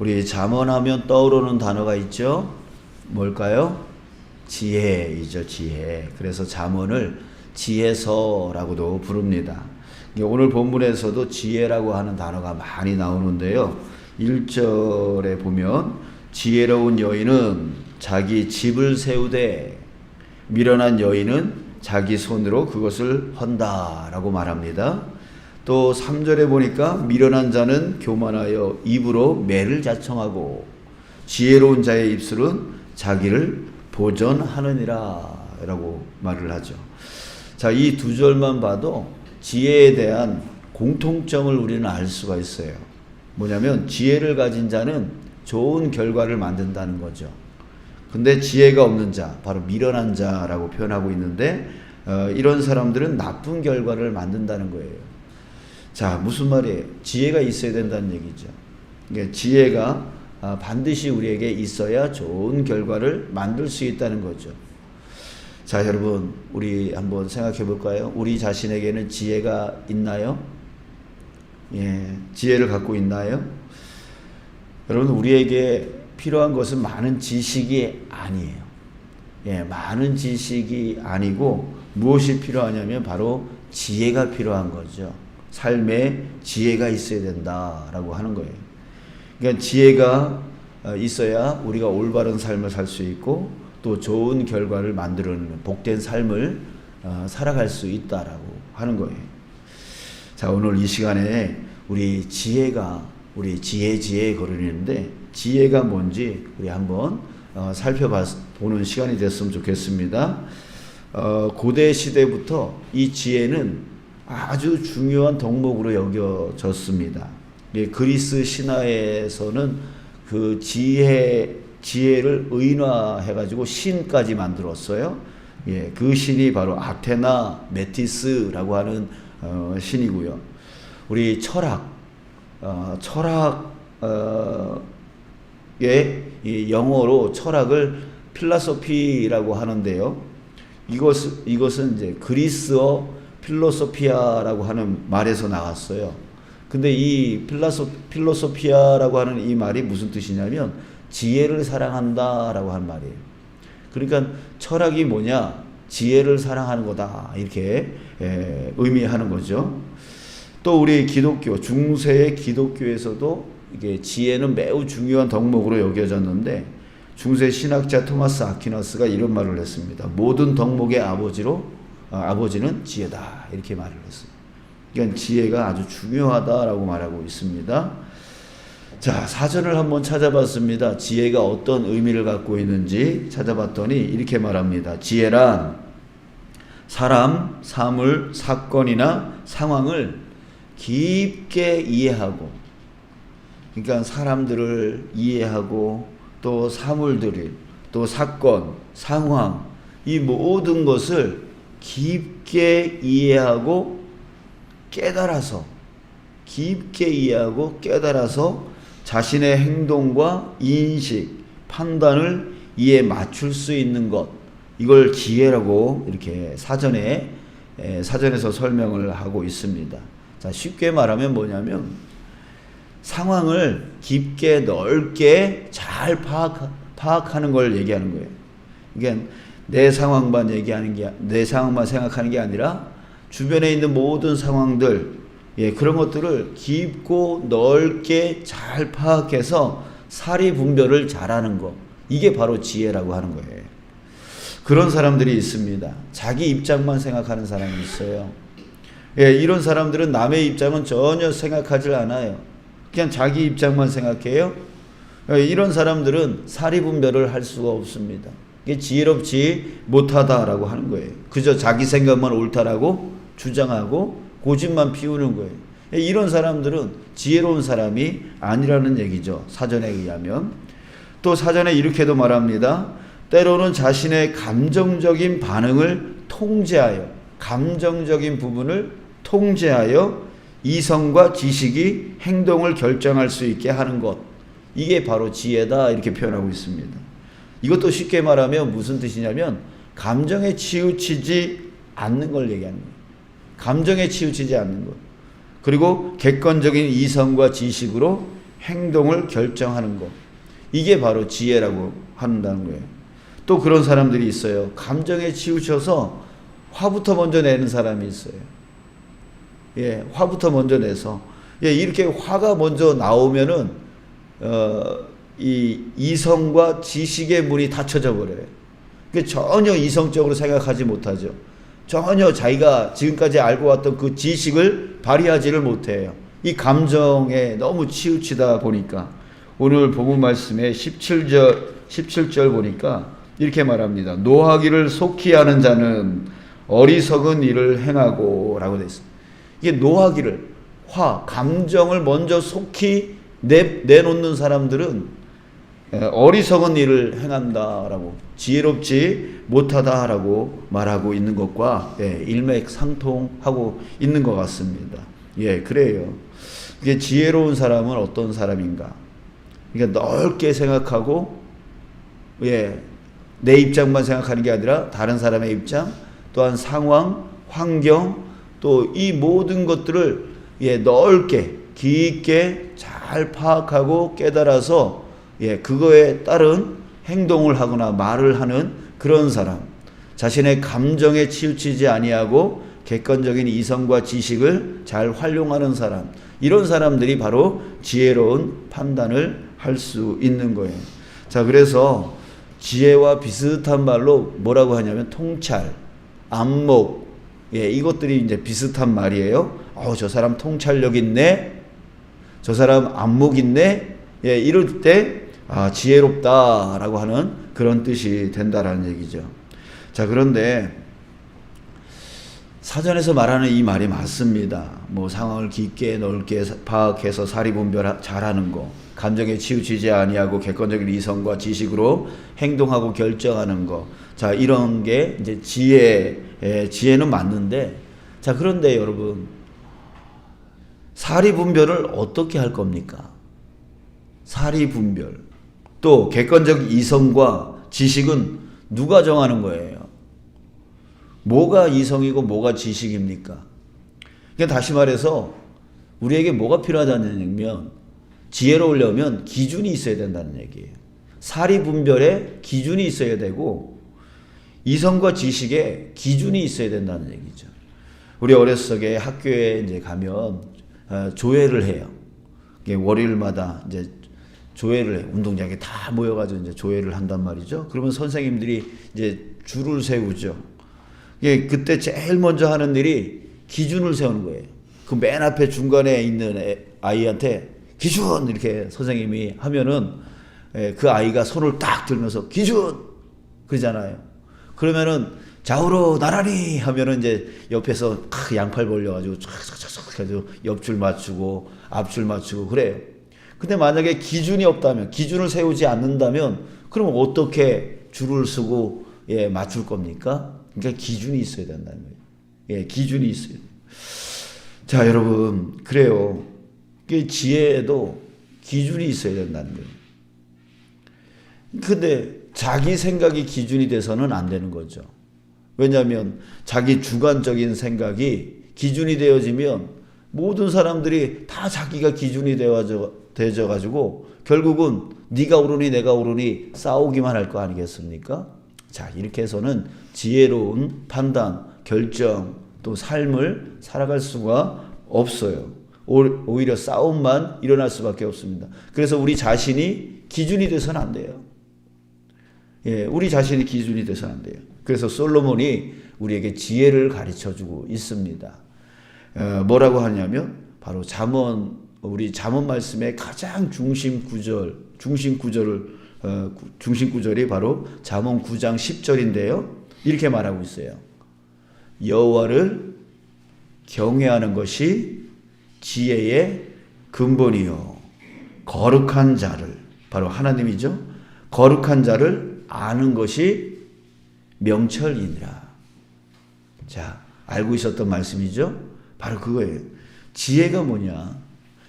우리 잠언하면 떠오르는 단어가 있죠. 뭘까요? 지혜이죠. 지혜. 그래서 잠언을 지혜서라고도 부릅니다. 오늘 본문에서도 지혜라고 하는 단어가 많이 나오는데요. 1절에 보면 지혜로운 여인은 자기 집을 세우되 미련한 여인은 자기 손으로 그것을 헌다라고 말합니다. 또 3절에 보니까 미련한 자는 교만하여 입으로 매를 자청하고 지혜로운 자의 입술은 자기를 보전하느니라 라고 말을 하죠. 자, 이 두 절만 봐도 지혜에 대한 공통점을 우리는 알 수가 있어요. 뭐냐면 지혜를 가진 자는 좋은 결과를 만든다는 거죠. 근데 지혜가 없는 자, 바로 미련한 자라고 표현하고 있는데 이런 사람들은 나쁜 결과를 만든다는 거예요. 자, 무슨 말이에요? 지혜가 있어야 된다는 얘기죠. 그러니까 지혜가 반드시 우리에게 있어야 좋은 결과를 만들 수 있다는 거죠. 자, 여러분, 우리 한번 생각해 볼까요? 우리 자신에게는 지혜가 있나요? 예, 지혜를 갖고 있나요? 여러분, 우리에게 필요한 것은 많은 지식이 아니에요. 예, 많은 지식이 아니고 무엇이 필요하냐면 바로 지혜가 필요한 거죠. 삶에 지혜가 있어야 된다라고 하는 거예요. 그러니까 지혜가 있어야 우리가 올바른 삶을 살 수 있고 또 좋은 결과를 만들어내는 복된 삶을 살아갈 수 있다라고 하는 거예요. 자, 오늘 이 시간에 우리 우리 지혜 거르는데 지혜가 뭔지 우리 한번 살펴보는 시간이 됐으면 좋겠습니다. 고대 시대부터 이 지혜는 아주 중요한 덕목으로 여겨졌습니다. 그리스 신화에서는 그 지혜를 의인화해가지고 신까지 만들었어요. 예, 그 신이 바로 아테나 메티스라고 하는 신이고요. 우리 이 영어로 철학을 필라소피라고 하는데요. 이것은 이제 그리스어 필로소피아라고 하는 말에서 나왔어요. 근데 이 필로소피아라고 하는 이 말이 무슨 뜻이냐면 지혜를 사랑한다라고 하는 말이에요. 그러니까 철학이 뭐냐? 지혜를 사랑하는 거다. 이렇게 의미하는 거죠. 또 우리 기독교, 중세의 기독교에서도 이게 지혜는 매우 중요한 덕목으로 여겨졌는데 중세 신학자 토마스 아퀴나스가 이런 말을 했습니다. 모든 덕목의 아버지는 지혜다. 이렇게 말을 했어요. 그러니까 지혜가 아주 중요하다라고 말하고 있습니다. 자, 사전을 한번 찾아봤습니다. 지혜가 어떤 의미를 갖고 있는지 찾아봤더니 이렇게 말합니다. 지혜란 사람, 사물, 사건이나 상황을 깊게 이해하고, 그러니까 사람들을 이해하고 또 사물들을, 또 사건, 상황, 이 모든 것을 깊게 이해하고 깨달아서 자신의 행동과 인식, 판단을 이에 맞출 수 있는 것, 이걸 지혜라고 이렇게 사전에서 설명을 하고 있습니다. 자, 쉽게 말하면 뭐냐면 상황을 깊게 넓게 잘 파악하는 걸 얘기하는 거예요. 그러니까 내 상황만 생각하는 게 아니라 주변에 있는 모든 상황들, 그런 것들을 깊고 넓게 잘 파악해서 사리 분별을 잘하는 것, 이게 바로 지혜라고 하는 거예요. 그런 사람들이 있습니다. 자기 입장만 생각하는 사람이 있어요. 이런 사람들은 남의 입장은 전혀 생각하지 않아요. 그냥 자기 입장만 생각해요. 이런 사람들은 사리 분별을 할 수가 없습니다. 이게 지혜롭지 못하다라고 하는 거예요. 그저 자기 생각만 옳다라고 주장하고 고집만 피우는 거예요. 이런 사람들은 지혜로운 사람이 아니라는 얘기죠. 사전에 의하면. 또 사전에 이렇게도 말합니다. 때로는 자신의 감정적인 반응을 감정적인 부분을 통제하여 이성과 지식이 행동을 결정할 수 있게 하는 것, 이게 바로 지혜다, 이렇게 표현하고 있습니다. 이것도 쉽게 말하면 무슨 뜻이냐면 감정에 치우치지 않는 걸 얘기하는 거예요. 감정에 치우치지 않는 것. 그리고 객관적인 이성과 지식으로 행동을 결정하는 것. 이게 바로 지혜라고 한다는 거예요. 또 그런 사람들이 있어요. 감정에 치우쳐서 화부터 먼저 내는 사람이 있어요. 예, 화부터 먼저 내서, 예, 이렇게 화가 먼저 나오면은, 이 이성과 지식의 문이 닫혀져 버려요. 전혀 이성적으로 생각하지 못하죠. 전혀 자기가 지금까지 알고 왔던 그 지식을 발휘하지를 못해요. 이 감정에 너무 치우치다 보니까 오늘 본문 말씀에 17절 보니까 이렇게 말합니다. 노하기를 속히 하는 자는 어리석은 일을 행하고 라고 되어 있습니다. 이게 노하기를, 감정을 먼저 속히 내놓는 사람들은 어리석은 일을 행한다라고, 지혜롭지 못하다라고 말하고 있는 것과 일맥상통하고 있는 것 같습니다. 예, 그래요. 이게 지혜로운 사람은 어떤 사람인가? 그러니까 넓게 생각하고, 내 입장만 생각하는 게 아니라 다른 사람의 입장, 또한 상황, 환경, 또 이 모든 것들을 넓게, 깊게 잘 파악하고 깨달아서 그거에 따른 행동을 하거나 말을 하는 그런 사람, 자신의 감정에 치우치지 아니하고 객관적인 이성과 지식을 잘 활용하는 사람, 이런 사람들이 바로 지혜로운 판단을 할 수 있는 거예요. 자, 그래서 지혜와 비슷한 말로 뭐라고 하냐면 통찰, 안목, 이것들이 이제 비슷한 말이에요. 저 사람 통찰력 있네, 저 사람 안목 있네, 이럴 때 지혜롭다라고 하는 그런 뜻이 된다라는 얘기죠. 자, 그런데 사전에서 말하는 이 말이 맞습니다. 뭐 상황을 깊게 넓게 파악해서 사리분별 잘하는 거, 감정에 치우치지 아니하고 객관적인 이성과 지식으로 행동하고 결정하는 거. 자, 이런 게 이제 지혜는 맞는데, 자, 그런데 여러분, 사리분별을 어떻게 할 겁니까? 사리분별. 또 객관적 이성과 지식은 누가 정하는 거예요? 뭐가 이성이고 뭐가 지식입니까? 그러니까 다시 말해서 우리에게 뭐가 필요하다는 지혜로우려면 기준이 있어야 된다는 얘기예요. 사리분별에 기준이 있어야 되고 이성과 지식에 기준이 있어야 된다는 얘기죠. 우리 어렸을 적에 학교에 이제 가면 조회를 해요. 월요일마다 이제 조회를 해. 운동장에 다 모여가지고 이제 조회를 한단 말이죠. 그러면 선생님들이 이제 줄을 세우죠. 그때 제일 먼저 하는 일이 기준을 세우는 거예요. 그 맨 앞에 중간에 있는 아이한테 기준! 이렇게 선생님이 하면은 그 아이가 손을 딱 들면서 기준! 그러잖아요. 그러면은 좌우로 나란히 하면은 이제 옆에서 양팔 벌려가지고 촥촥촥 해서 옆줄 맞추고 앞줄 맞추고 그래요. 근데 만약에 기준이 없다면, 기준을 세우지 않는다면, 그럼 어떻게 줄을 서고 맞출 겁니까? 그러니까 기준이 있어야 된다는 거예요. 기준이 있어야 돼요. 자, 여러분, 그래요. 지혜에도 기준이 있어야 된다는 거예요. 근데 자기 생각이 기준이 돼서는 안 되는 거죠. 왜냐하면 자기 주관적인 생각이 기준이 되어지면 모든 사람들이 다 자기가 기준이 되어져가지고 결국은 네가 옳으니 내가 옳으니 싸우기만 할 거 아니겠습니까? 자, 이렇게 해서는 지혜로운 판단, 결정, 또 삶을 살아갈 수가 없어요. 오히려 싸움만 일어날 수밖에 없습니다. 그래서 우리 자신이 기준이 돼서는 안 돼요. 우리 자신이 기준이 돼서는 안 돼요. 그래서 솔로몬이 우리에게 지혜를 가르쳐주고 있습니다. 뭐라고 하냐면 바로 우리 잠언 말씀의 가장 중심 구절이 바로 잠언 9장 10절인데요. 이렇게 말하고 있어요. 여호와를 경외하는 것이 지혜의 근본이요. 거룩한 자를, 바로 하나님이죠. 거룩한 자를 아는 것이 명철이니라. 자, 알고 있었던 말씀이죠. 바로 그거예요. 지혜가 뭐냐?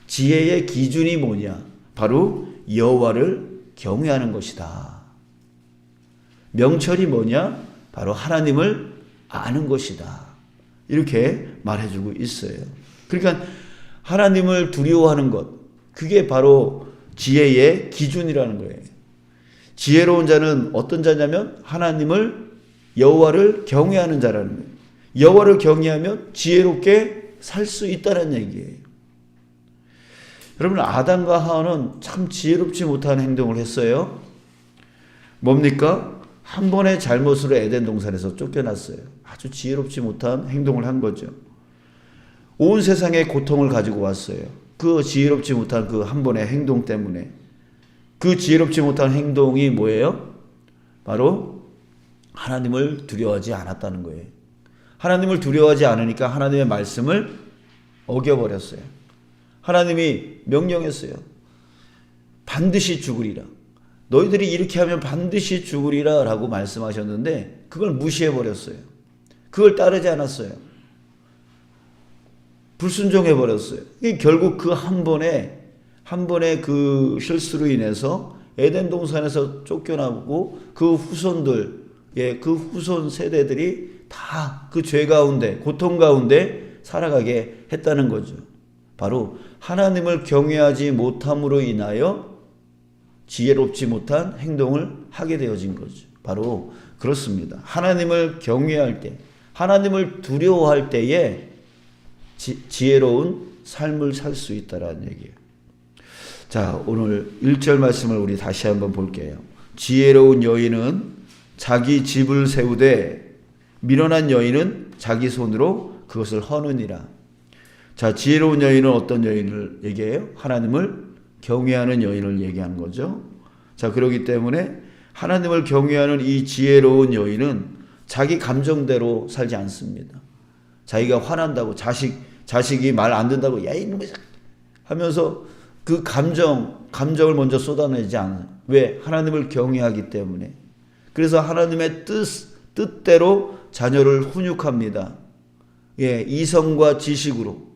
지혜의 기준이 뭐냐? 바로 여호와를 경외하는 것이다. 명철이 뭐냐? 바로 하나님을 아는 것이다. 이렇게 말해주고 있어요. 그러니까 하나님을 두려워하는 것, 그게 바로 지혜의 기준이라는 거예요. 지혜로운 자는 어떤 자냐면 하나님을 여호와를 경외하는 자라는 거예요. 여호와를 경외하면 지혜롭게 살 수 있다는 얘기예요. 여러분, 아담과 하와는 참 지혜롭지 못한 행동을 했어요. 뭡니까? 한 번의 잘못으로 에덴 동산에서 쫓겨났어요. 아주 지혜롭지 못한 행동을 한 거죠. 온 세상에 고통을 가지고 왔어요. 그 지혜롭지 못한 그 한 번의 행동 때문에. 그 지혜롭지 못한 행동이 뭐예요? 바로 하나님을 두려워하지 않았다는 거예요. 하나님을 두려워하지 않으니까 하나님의 말씀을 어겨버렸어요. 하나님이 명령했어요. 반드시 죽으리라. 너희들이 이렇게 하면 반드시 죽으리라 라고 말씀하셨는데 그걸 무시해버렸어요. 그걸 따르지 않았어요. 불순종해버렸어요. 결국 그 한 번의 그 실수로 인해서 에덴 동산에서 쫓겨나고 그 후손들, 그 후손 세대들이 다 그 죄 가운데, 고통 가운데 살아가게 했다는 거죠. 바로 하나님을 경외하지 못함으로 인하여 지혜롭지 못한 행동을 하게 되어진 거죠. 바로 그렇습니다. 하나님을 경외할 때, 하나님을 두려워할 때에 지혜로운 삶을 살 수 있다라는 얘기예요. 자, 오늘 1절 말씀을 우리 다시 한번 볼게요. 지혜로운 여인은 자기 집을 세우되 미련한 여인은 자기 손으로 그것을 허느니라. 자, 지혜로운 여인은 어떤 여인을 얘기해요? 하나님을 경외하는 여인을 얘기하는 거죠. 자, 그렇기 때문에 하나님을 경외하는 이 지혜로운 여인은 자기 감정대로 살지 않습니다. 자기가 화난다고 자식이 말 안 듣는다고 야 이놈의 하면서 그 감정을 먼저 쏟아내지 않아요. 왜? 하나님을 경외하기 때문에. 그래서 하나님의 뜻대로 자녀를 훈육합니다. 이성과 지식으로,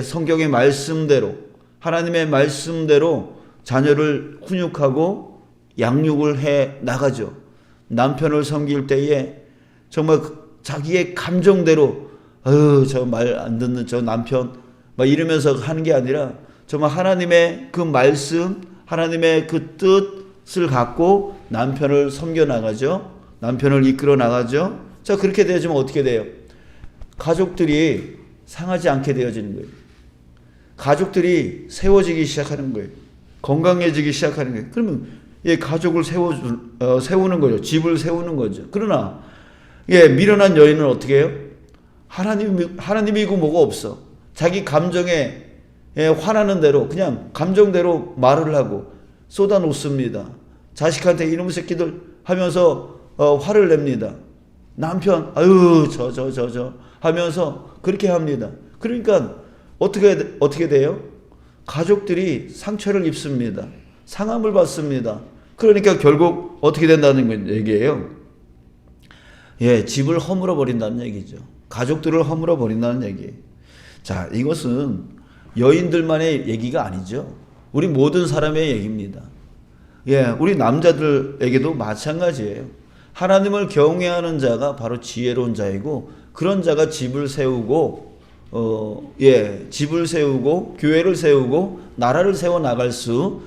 성경의 말씀대로, 하나님의 말씀대로 자녀를 훈육하고 양육을 해 나가죠. 남편을 섬길 때에 정말 자기의 감정대로 저 말 안 듣는 저 남편 막 이러면서 하는 게 아니라 정말 하나님의 그 말씀, 하나님의 그 뜻을 갖고 남편을 섬겨 나가죠. 남편을 이끌어 나가죠. 자, 그렇게 되어지면 어떻게 돼요? 가족들이 상하지 않게 되어지는 거예요. 가족들이 세워지기 시작하는 거예요. 건강해지기 시작하는 거예요. 그러면 가족을 세우는 거죠. 집을 세우는 거죠. 그러나 미련한 여인은 어떻게 해요? 하나님이고 뭐가 없어. 자기 감정에 화나는 대로 그냥 감정대로 말을 하고 쏟아놓습니다. 자식한테 이놈의 새끼들 하면서 화를 냅니다. 남편 아유 저 하면서 그렇게 합니다. 그러니까 어떻게 돼요? 가족들이 상처를 입습니다. 상함을 받습니다. 그러니까 결국 어떻게 된다는 얘기예요? 집을 허물어 버린다는 얘기죠. 가족들을 허물어 버린다는 얘기예요. 자, 이것은 여인들만의 얘기가 아니죠. 우리 모든 사람의 얘기입니다. 우리 남자들에게도 마찬가지예요. 하나님을 경외하는 자가 바로 지혜로운 자이고 그런 자가 집을 세우고 교회를 세우고 나라를 세워 나갈 수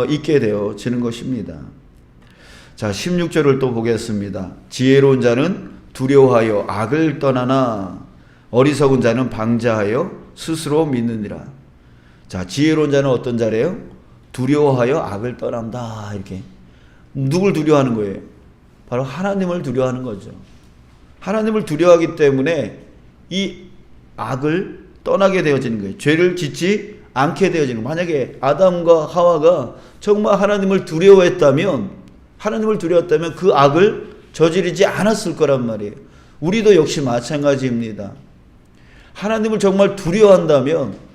있게 되어지는 것입니다. 자, 16절을 또 보겠습니다. 지혜로운 자는 두려워하여 악을 떠나나 어리석은 자는 방자하여 스스로 믿느니라. 자, 지혜로운 자는 어떤 자래요? 두려워하여 악을 떠난다. 이렇게. 누굴 두려워하는 거예요? 바로 하나님을 두려워하는 거죠. 하나님을 두려워하기 때문에 이 악을 떠나게 되어지는 거예요. 죄를 짓지 않게 되어지는 거예요. 만약에 아담과 하와가 정말 하나님을 두려워했다면 그 악을 저지르지 않았을 거란 말이에요. 우리도 역시 마찬가지입니다. 하나님을 정말 두려워한다면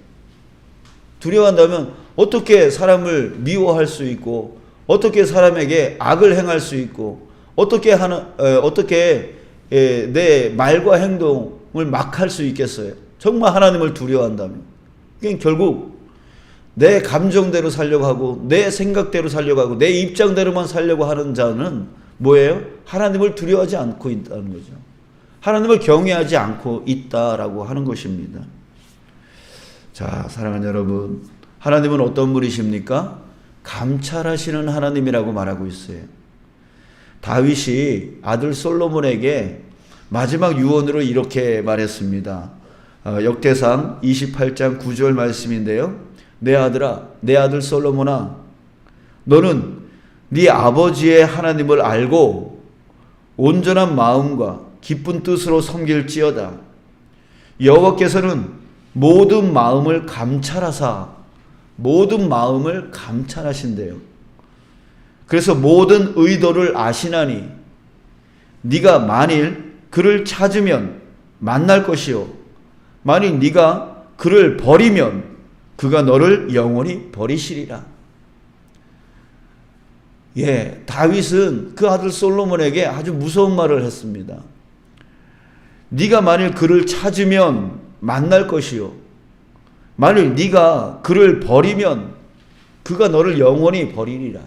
어떻게 사람을 미워할 수 있고 어떻게 사람에게 악을 행할 수 있고 어떻게 내 말과 행동을 막 할 수 있겠어요? 정말 하나님을 두려워한다면. 그러니까 결국 내 감정대로 살려고 하고 내 생각대로 살려고 하고 내 입장대로만 살려고 하는 자는 뭐예요? 하나님을 두려워하지 않고 있다는 거죠. 하나님을 경외하지 않고 있다라고 하는 것입니다. 자, 사랑하는 여러분, 하나님은 어떤 분이십니까? 감찰하시는 하나님이라고 말하고 있어요. 다윗이 아들 솔로몬에게 마지막 유언으로 이렇게 말했습니다. 역대상 28장 9절 말씀인데요. 내 아들아, 내 아들 솔로몬아, 너는 네 아버지의 하나님을 알고 온전한 마음과 기쁜 뜻으로 섬길지어다. 여호와께서는 모든 마음을 감찰하신대요. 그래서 모든 의도를 아시나니 네가 만일 그를 찾으면 만날 것이요, 만일 네가 그를 버리면 그가 너를 영원히 버리시리라. 다윗은 그 아들 솔로몬에게 아주 무서운 말을 했습니다. 네가 만일 그를 찾으면 만날 것이요, 만일 네가 그를 버리면 그가 너를 영원히 버리리라.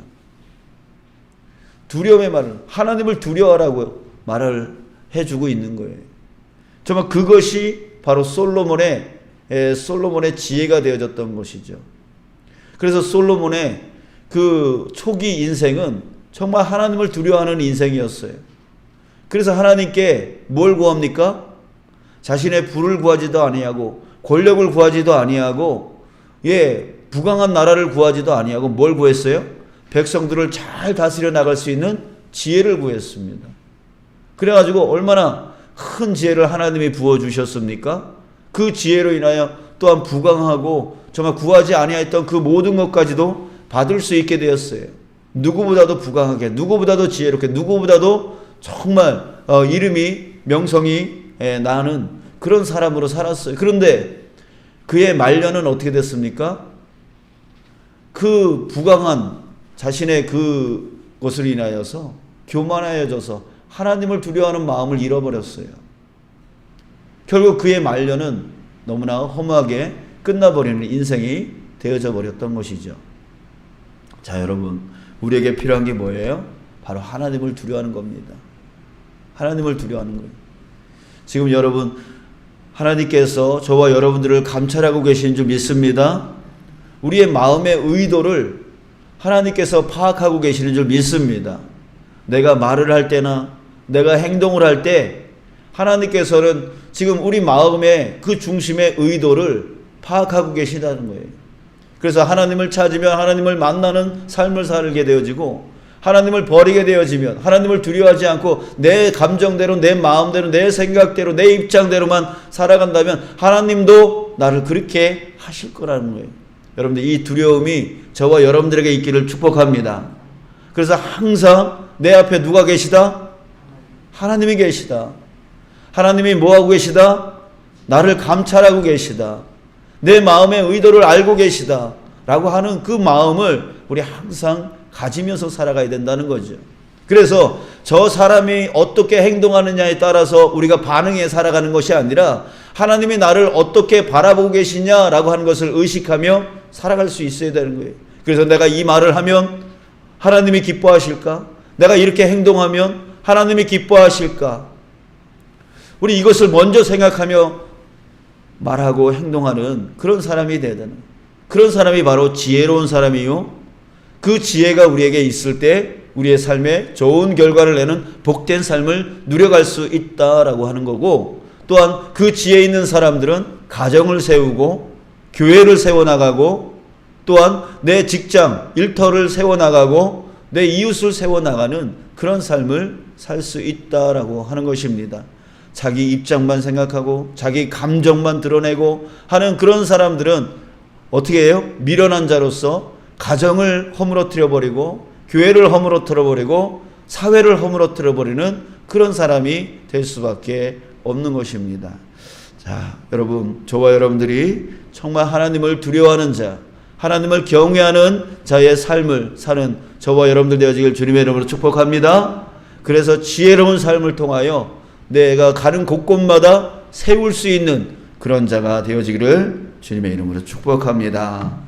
두려움의 말은 하나님을 두려워하라고 말을 해주고 있는 거예요. 정말 그것이 바로 솔로몬의 지혜가 되어졌던 것이죠. 그래서 솔로몬의 그 초기 인생은 정말 하나님을 두려워하는 인생이었어요. 그래서 하나님께 뭘 구합니까? 자신의 부를 구하지도 아니하고 권력을 구하지도 아니하고 부강한 나라를 구하지도 아니하고 뭘 구했어요? 백성들을 잘 다스려 나갈 수 있는 지혜를 구했습니다. 그래가지고 얼마나 큰 지혜를 하나님이 부어주셨습니까? 그 지혜로 인하여 또한 부강하고 정말 구하지 아니하였던 그 모든 것까지도 받을 수 있게 되었어요. 누구보다도 부강하게, 누구보다도 지혜롭게, 누구보다도 정말 이름이 명성이 나는 그런 사람으로 살았어요. 그런데 그의 말년은 어떻게 됐습니까? 그 부강한 자신의 그것을 인하여서 교만해져서 하나님을 두려워하는 마음을 잃어버렸어요. 결국 그의 말년은 너무나 허무하게 끝나버리는 인생이 되어져 버렸던 것이죠. 자, 여러분, 우리에게 필요한 게 뭐예요? 바로 하나님을 두려워하는 겁니다. 하나님을 두려워하는 거예요. 지금 여러분, 하나님께서 저와 여러분들을 감찰하고 계신 줄 믿습니다. 우리의 마음의 의도를 하나님께서 파악하고 계시는 줄 믿습니다. 내가 말을 할 때나 내가 행동을 할 때 하나님께서는 지금 우리 마음의 그 중심의 의도를 파악하고 계시다는 거예요. 그래서 하나님을 찾으면 하나님을 만나는 삶을 살게 되어지고, 하나님을 버리게 되어지면 하나님을 두려워하지 않고 내 감정대로, 내 마음대로, 내 생각대로, 내 입장대로만 살아간다면 하나님도 나를 그렇게 하실 거라는 거예요. 여러분들, 이 두려움이 저와 여러분들에게 있기를 축복합니다. 그래서 항상 내 앞에 누가 계시다? 하나님이 계시다. 하나님이 뭐하고 계시다? 나를 감찰하고 계시다. 내 마음의 의도를 알고 계시다 라고 하는 그 마음을 우리 항상 가지면서 살아가야 된다는 거죠. 그래서 저 사람이 어떻게 행동하느냐에 따라서 우리가 반응해 살아가는 것이 아니라 하나님이 나를 어떻게 바라보고 계시냐라고 하는 것을 의식하며 살아갈 수 있어야 되는 거예요. 그래서 내가 이 말을 하면 하나님이 기뻐하실까? 내가 이렇게 행동하면 하나님이 기뻐하실까? 우리 이것을 먼저 생각하며 말하고 행동하는 그런 사람이 되야 되는, 그런 사람이 바로 지혜로운 사람이요, 그 지혜가 우리에게 있을 때 우리의 삶에 좋은 결과를 내는 복된 삶을 누려갈 수 있다라고 하는 거고, 또한 그 지혜 있는 사람들은 가정을 세우고 교회를 세워나가고, 또한 내 직장 일터를 세워나가고 내 이웃을 세워나가는 그런 삶을 살 수 있다라고 하는 것입니다. 자기 입장만 생각하고 자기 감정만 드러내고 하는 그런 사람들은 어떻게 해요? 미련한 자로서 가정을 허물어뜨려 버리고 교회를 허물어뜨려 버리고 사회를 허물어뜨려 버리는 그런 사람이 될 수밖에 없는 것입니다. 자, 여러분, 저와 여러분들이 정말 하나님을 두려워하는 자, 하나님을 경외하는 자의 삶을 사는 저와 여러분들 되어지길 주님의 이름으로 축복합니다. 그래서 지혜로운 삶을 통하여 내가 가는 곳곳마다 세울 수 있는 그런 자가 되어지기를 주님의 이름으로 축복합니다.